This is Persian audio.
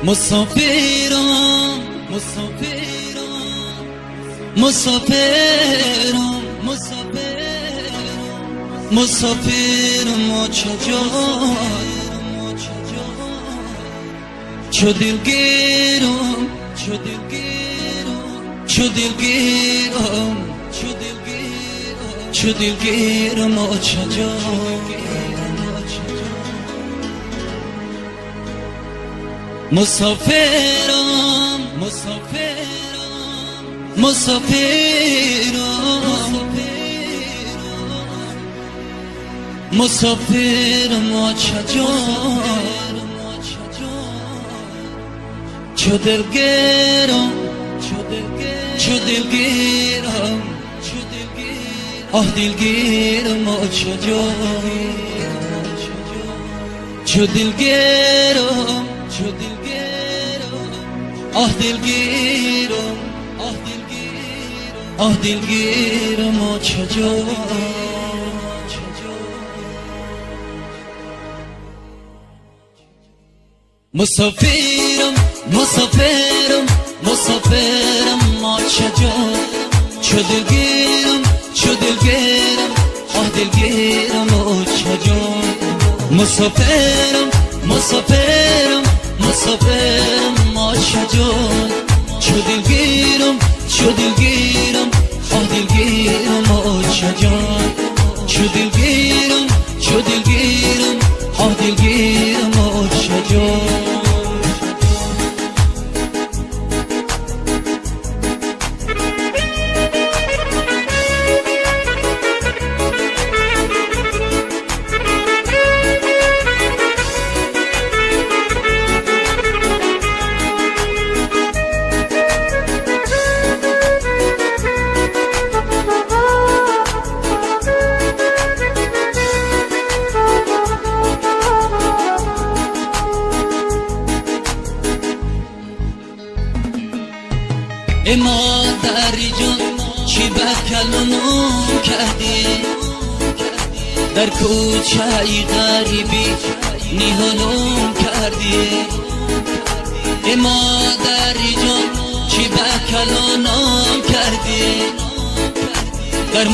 مسافرم مسافرم مسافرم چو دلگیرم چو دلگیرم چجا مسافرم مسافرم چجا چو دلگیرم آه دلگیرم چجا چو دلگیرم آه دلگیرم آه دلگیرم چجا مسافرم ما چجا چو دلگیرم آه دلگیرم چجا مسافرم ما چجا چو دلگیرم آه دلگیرم چجا چو دلگیرم آه دلگیرم چجا ای مادری جان چی بکلونم کردی در کوچه ای غریبی نیهالم کردی ای مادری جان چی بکلونم کردی در